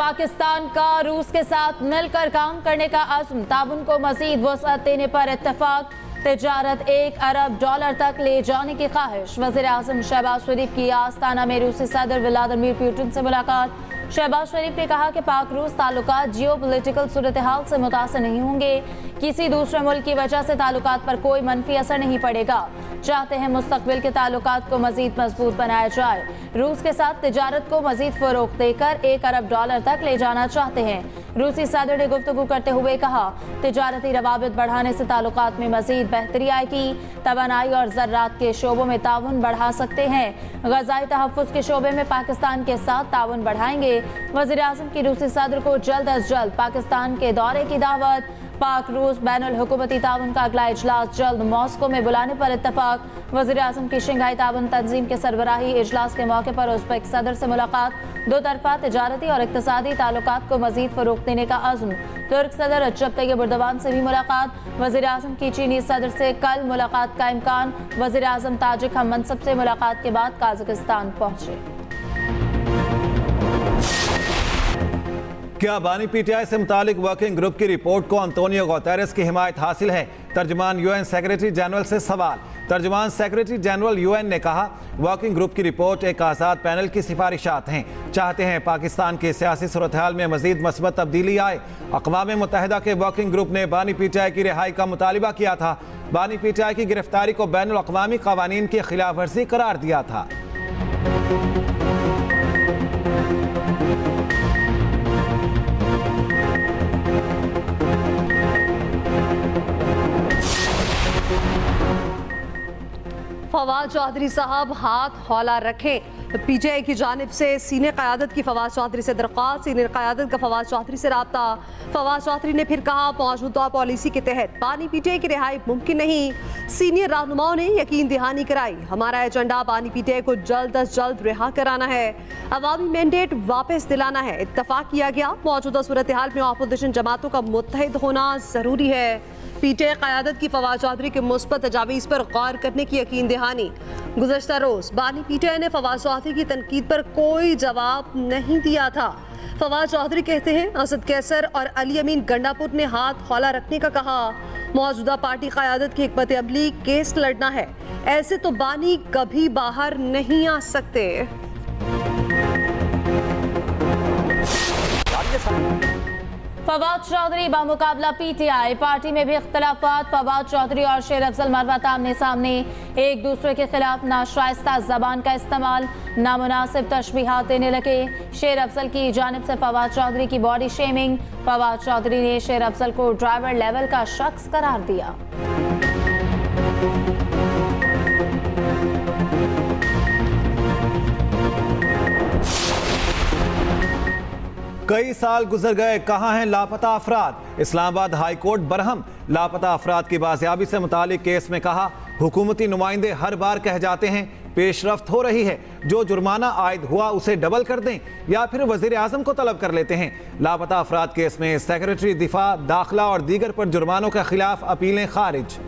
पाकिस्तान का रूस के साथ मिलकर काम करने का अज़्म, ताउन को मजीद वसअत देने पर इत्तफाक, तिजारत $1 अरब तक ले जाने की ख्वाहिश। वज़ीर आज़म शहबाज शरीफ की आस्ताना में रूसी सदर व्लादिमीर पुतिन से मुलाकात। शहबाज शरीफ ने कहा कि पाक रूस ताल्लुकात जियो पोलिटिकल सूरत हाल से मुतासर नहीं होंगे, किसी दूसरे मुल्क की वजह से ताल्लुकात पर कोई मनफी असर नहीं पड़ेगा। चाहते हैं मुस्तकबिल के ताल्लुकात को मजीद मजबूत बनाया जाए। रूस के साथ तिजारत को मजीद फरोग देकर $1 अरब तक ले जाना चाहते हैं। रूसी सदर ने गुफ्तगू करते हुए कहा, तिजारती रवाबित बढ़ाने से ताल्लुकात में मजीद बेहतरी आएगी। तवानाई और ज़र्रात के शोबों में ताउन बढ़ा सकते हैं। ग़ज़ाई तहफ़्फ़ुज़ के शोबे में पाकिस्तान के साथ ताउन बढ़ाएंगे। वज़ीर आज़म की रूसी सदर को जल्द अज जल्द पाकिस्तान के दौरे की दावत। पाक रूस बैनुल हुकूमती ताउन का अगला इजलास जल्द मॉस्को में बुलाने पर इत्तफाक। वज़ीर आज़म की शंघाई ताउन तंजीम के सरबराही इजलास के मौके पर उज़्बेक सदर से मुलाकात। दो तरफा तिजारती और इक़्तिसादी ताल्लुकात को मजीद फ़रोग़ देने का अज़्म। तुर्क सदर रजब तैयब एर्दोगान से भी मुलाकात। वज़ीर आज़म की चीनी सदर से कल मुलाकात का इम्कान। वज़ीर आज़म ताजिक हम मनसब से मुलाकात के बाद काज़ाकिस्तान पहुँचे। क्या बानी पीटीआई से मुतालिक वर्किंग ग्रुप की रिपोर्ट को अंतोनियो गुतेरेस की हिमायत हासिल है? तर्जुमान यूएन सेक्रेटरी जनरल से सवाल। तर्जुमान सेक्रेटरी जनरल यूएन ने कहा, वर्किंग ग्रुप की रिपोर्ट एक आज़ाद पैनल की सिफारिशात हैं। चाहते हैं पाकिस्तान की सियासी सूरत हाल में मजीद मस्बत तब्दीली आए। अक़वाम मुत्तहिदा के वर्किंग ग्रुप ने बानी पीटीआई की रिहाई का मुतालिबा किया था। बानी पीटीआई की गिरफ्तारी को बैनुल अक़वामी क़वानीन की खिलाफ वर्जी करार दिया था। फवाद चौधरी साहब हाथ हौला रखें। पीटीआई की जानिब से सीनियर क़यादत की फवाद चौधरी से दरख्वास्त। सीनियर क़यादत का फवाद चौधरी से राब्ता। फवाद चौधरी ने फिर कहा, मौजूदा पॉलिसी के तहत बानी पीटीआई की रिहाई मुमकिन नहीं। सीनियर रहनुमाओं ने यकीन दहानी कराई, हमारा एजेंडा बानी पीटीआई को जल्द अज जल्द रिहा कराना है, अवामी मैंडेट वापस दिलाना है। इत्तफाक किया गया, मौजूदा सूरत हाल में अपोजिशन जमातों का मुत्तहिद होना ज़रूरी है। पीटीआई क़यादत की फवाद चौधरी के मुस्बत तजावीज़ पर गौर करने की यकीन दहानी। गुज़श्ता रोज़ बानी पीटीआई ने फवाद चौधरी की तनकीद पर कोई जवाब नहीं दिया था। फवाद चौधरी कहते हैं, असद कैसर और अली अमीन गंडापुर ने हाथ हौला रखने का कहा। मौजूदा पार्टी क़यादत की हिकमत अमली केस लड़ना है, ऐसे तो बानी कभी बाहर नहीं आ सकते। फवाद चौधरी बामुकाबला पीटीआई। पार्टी में भी इख्तलाफात। फवाद चौधरी और शेर अफजल मरवत आमने सामने, एक दूसरे के खिलाफ नाशाइस्ता जबान का इस्तेमाल, नामुनासिब तशबीहात देने लगे। शेर अफजल की जानिब से फवाद चौधरी की बॉडी शेमिंग। फवाद चौधरी ने शेर अफजल को ड्राइवर लेवल का शख्स करार दिया। कई साल गुजर गए, कहाँ हैं लापता अफराद? Islamabad high court Barham. लापता अफराद की बाजियाबी से मुतालिक केस में कहा, हुकूमती नुमाइंदे हर बार कह जाते हैं पेशरफ्त हो रही है, जो जुर्माना आयद हुआ उसे डबल कर दें या फिर वजीर आजम को तलब कर लेते हैं। लापता अफराद केस में सेक्रेटरी दिफा, दाखिला और दीगर पर जुर्मानों के खिलाफ अपीलें खारिज।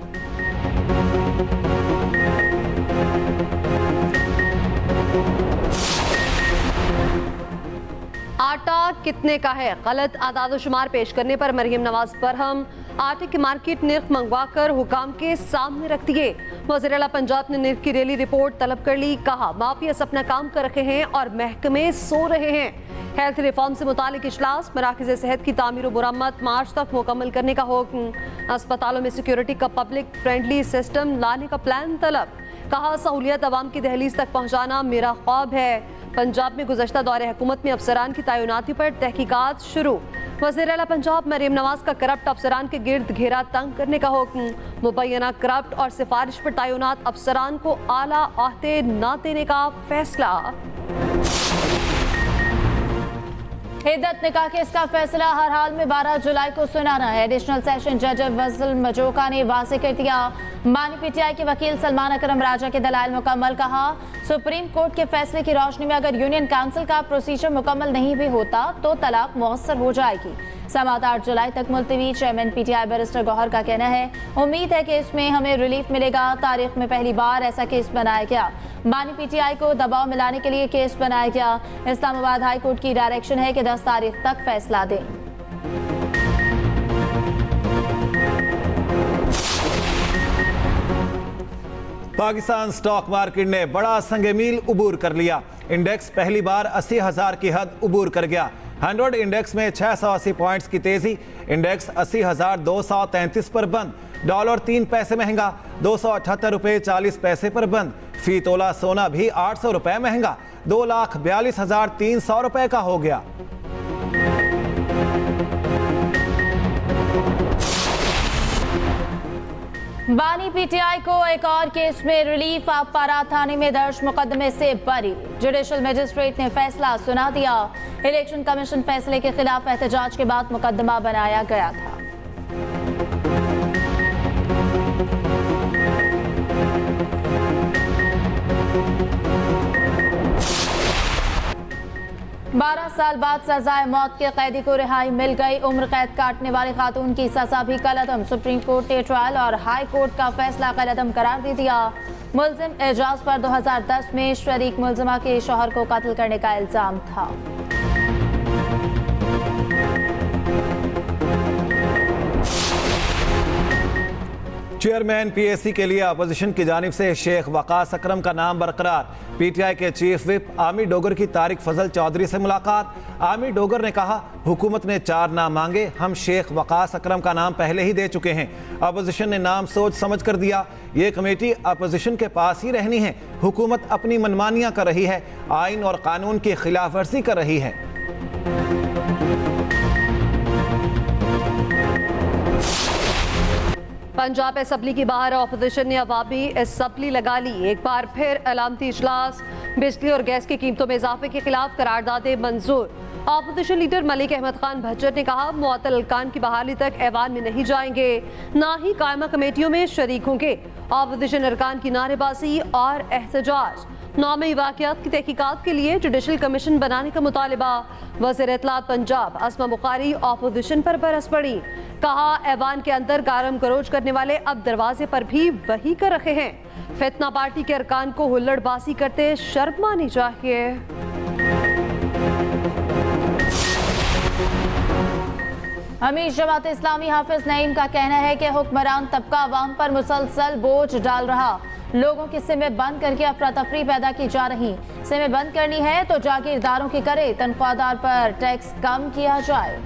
आटा कितने का है? गलत आदाद शुमार पेश करने पर मरियम नवाज बरहम। आटे के मार्केट निर्ख मंगवाकर हुकाम के सामने रख दिए। वज़ीर आला पंजाब ने निर्ख की रेली रिपोर्ट तलब कर ली। कहा, माफिया अपना काम कर रहे हैं और महकमे सो रहे हैं। हेल्थ रिफॉर्म से मुतालिक इजलास। मराकज़ सेहत की तामीर व मुरम्मत मार्च तक मुकम्मल करने का हुक्म। अस्पतालों में सिक्योरिटी का पब्लिक फ्रेंडली सिस्टम लाने का प्लान तलब। कहा, सहूलियत आवाम की दहलीज तक पहुँचाना मेरा ख्वाब है। पंजाब में गुज़श्ता दौरे हुकूमत में अफसरान की तैनाती पर तहकीकात शुरू। वज़ीर आला पंजाब मरियम नवाज का करप्ट अफसरान के गिर्द घेरा तंग करने का हुक्म। मुबैना करप्ट और सिफारिश पर तैनात अफसरान को आला आहदे न देने का फैसला। हिद्दत निकाह केस का फैसला हर हाल में 12 जुलाई को सुनाना है। एडिशनल सेशन जज फजल मजोका ने वाज़े कर दिया। बानी पीटीआई के वकील सलमान अकरम राजा के दलाइल मुकम्मल। कहा, सुप्रीम कोर्ट के फैसले की रोशनी में अगर यूनियन काउंसिल का प्रोसीजर मुकम्मल नहीं भी होता तो तलाक मुअस्सर हो जाएगी। समाअत 8 जुलाई तक मुलतवी। चेयरमैन पीटीआई बैरिस्टर गौहर का कहना है, उम्मीद है कि इसमें हमें रिलीफ मिलेगा। तारीख में पहली बार ऐसा केस बनाया गया। बानी पीटीआई को दबाव मिलाने के लिए केस बनाया गया। इस्लामाबाद हाई कोर्ट की डायरेक्शन है कि 10 तारीख तक फैसला दें। पाकिस्तान स्टॉक मार्केट ने बड़ा संग मील उबूर कर लिया। इंडेक्स पहली बार 80,000 की हद उबूर कर गया। 100 इंडेक्स में 680 पॉइंट्स की तेजी। इंडेक्स 80,233 पर बंद। डॉलर 3 पैसे महंगा, 278 रुपये 40 पैसे पर बंद। फी तोला सोना भी 800 रुपये महंगा, 2,42,300 रुपये का हो गया। बानी पीटीआई को एक और केस में रिलीफ। पारा थाने में दर्ज मुकदमे से बरी। जुडिशल मजिस्ट्रेट ने फैसला सुना दिया। इलेक्शन कमीशन फैसले के खिलाफ एहतजाज के बाद मुकदमा बनाया गया था। बारह साल बाद सजाए मौत के कैदी को रिहाई मिल गई। उम्र कैद काटने वाली खातून की सजा भी कलअदम। सुप्रीम कोर्ट ने ट्रायल और हाई कोर्ट का फैसला कलअदम करार दे दिया। मुलजिम एजाज पर 2010 में शरीक मुलजिमा के शौहर को कत्ल करने का इल्जाम था। चेयरमैन पीएससी के लिए अपोजिशन की जानिब से शेख वकास अकरम का नाम बरकरार। पीटीआई के चीफ विप आमी डोगर की तारिक फजल चौधरी से मुलाकात। आमी डोगर ने कहा, हुकूमत ने 4 नाम मांगे, हम शेख वकास अकरम का नाम पहले ही दे चुके हैं। अपोजिशन ने नाम सोच समझ कर दिया। ये कमेटी अपोजिशन के पास ही रहनी है। हुकूमत अपनी मनमानियां कर रही है, आइन और कानून की खिलाफ वर्जी कर रही है। पंजाब असेंबली की बाहर अपोजिशन ने अवामी असेंबली लगा ली। एक बार फिर अलामती इजलास। बिजली और गैस की कीमतों में इजाफे के खिलाफ करारदादे मंजूर। अपोजिशन लीडर मलिक अहमद खान भज्जर ने कहा, मुअत्तल अरकान की बहाली तक ऐवान में नहीं जाएंगे, ना ही कायमा कमेटियों में शरीक होंगे। अपोजिशन अरकान की नारेबाजी और एहतजाज। नामी वाक़यात की तहकीकात के लिए जुडिशल कमीशन बनाने का मुतालिबा। वज़ीर इत्तलात पंजाब अस्मा बुखारी अपोजिशन पर बरस पड़ी। कहा, ऐवान के अंदर गारम गरोज करने वाले अब दरवाजे पर भी वही कर रहे हैं। फितना पार्टी के अरकान को हुल्लड़बाजी करते शर्म आनी चाहिए। अमीर जमात इस्लामी हाफिज नईम का कहना है कि हुक्मरान तबका अवाम पर मुसलसल बोझ डाल रहा। लोगों की सिमें बंद करके अफरा तफरी पैदा की जा रही। सिमें बंद करनी है तो जागीरदारों की करे, तनख्वाहदार पर टैक्स कम किया जाए।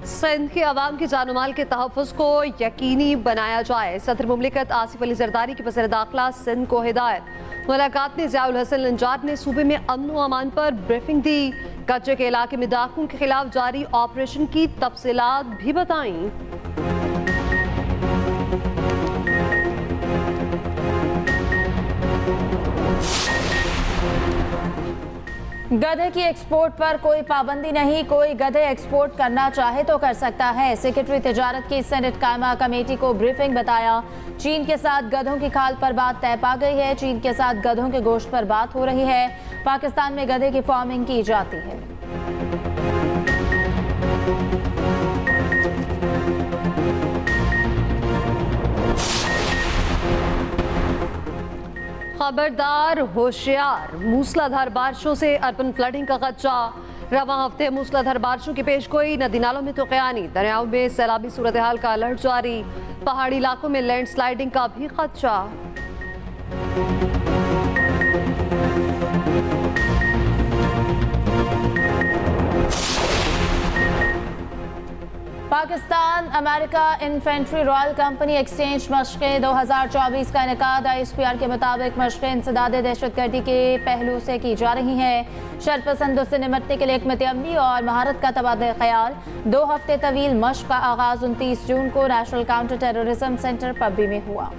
सिंध के अवाम के जानमाल के तहफ़्फ़ुज़ को यकीनी बनाया जाए। सदर मुमलिकत आसिफ अली जरदारी की वज़ीर दाखिला सिंध को हिदायत। मुलाकात में ज़ियाउल हसन लंजाट ने सूबे में अमन व अमान पर ब्रीफिंग दी। कच्चे के इलाके में डाकुओं के खिलाफ जारी ऑपरेशन की तफसीलात भी बताईं। गधे की एक्सपोर्ट पर कोई पाबंदी नहीं, कोई गधे एक्सपोर्ट करना चाहे तो कर सकता है। सेक्रेटरी तिजारत की सेनेट कायमा कमेटी को ब्रीफिंग बताया। चीन के साथ गधों की खाल पर बात तय पा गई है। चीन के साथ गधों के गोश्त पर बात हो रही है। पाकिस्तान में गधे की फार्मिंग की जाती है। खबरदार, होशियार, मूसलाधार बारिशों से अर्बन फ्लडिंग का खदशा। रवां हफ्ते मूसलाधार बारिशों की पेशगोई। नदी नालों में तो क़यानी, दरियाओं में सैलाबी सूरत हाल का अलर्ट जारी। पहाड़ी इलाकों में लैंडस्लाइडिंग का भी खदशा। Pakistan America infantry royal company exchange मशक़ें 2024 का इनेकाद। ISPR के मुताबिक मशक़ें इंसदाद दहशतगर्दी के पहलू से की जा रही हैं। शरपसंदों से निमटने के लिए हिकमत अमली और महारत का तबादला ख्याल। 2 हफ्ते तवील मशक़ का आगाज़ 29 जून को नेशनल काउंटर टेररिज्म सेंटर पब्बी में हुआ।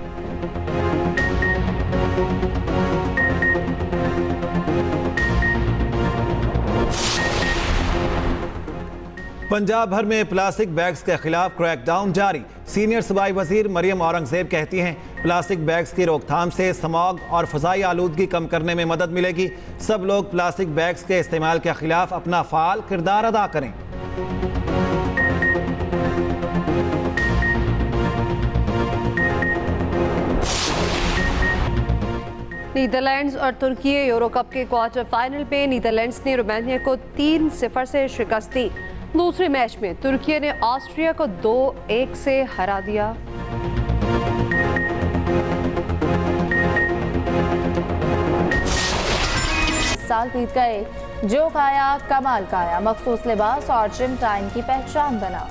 पंजाब भर में प्लास्टिक बैग्स के खिलाफ क्रैकडाउन जारी। सीनियर सूबाई वजीर मरियम औरंगजेब कहती हैं, प्लास्टिक बैग्स की रोकथाम से स्मॉग और फ़ज़ाई आलूदगी कम करने में मदद मिलेगी। सब लोग प्लास्टिक बैग्स के इस्तेमाल के खिलाफ अपना फ़ाल किरदार अदा करें। नीदरलैंड्स और तुर्की यूरो कप के क्वार्टर फाइनल पे नीदरलैंड्स ने रोमानिया को 3-0 से शिकस्त दी। दूसरे मैच में तुर्की ने ऑस्ट्रिया को 2-1 से हरा दिया। साल बीत गए, जो खाया कमाल खाया, मखसूस लिबास और जिम टाइम की पहचान बना।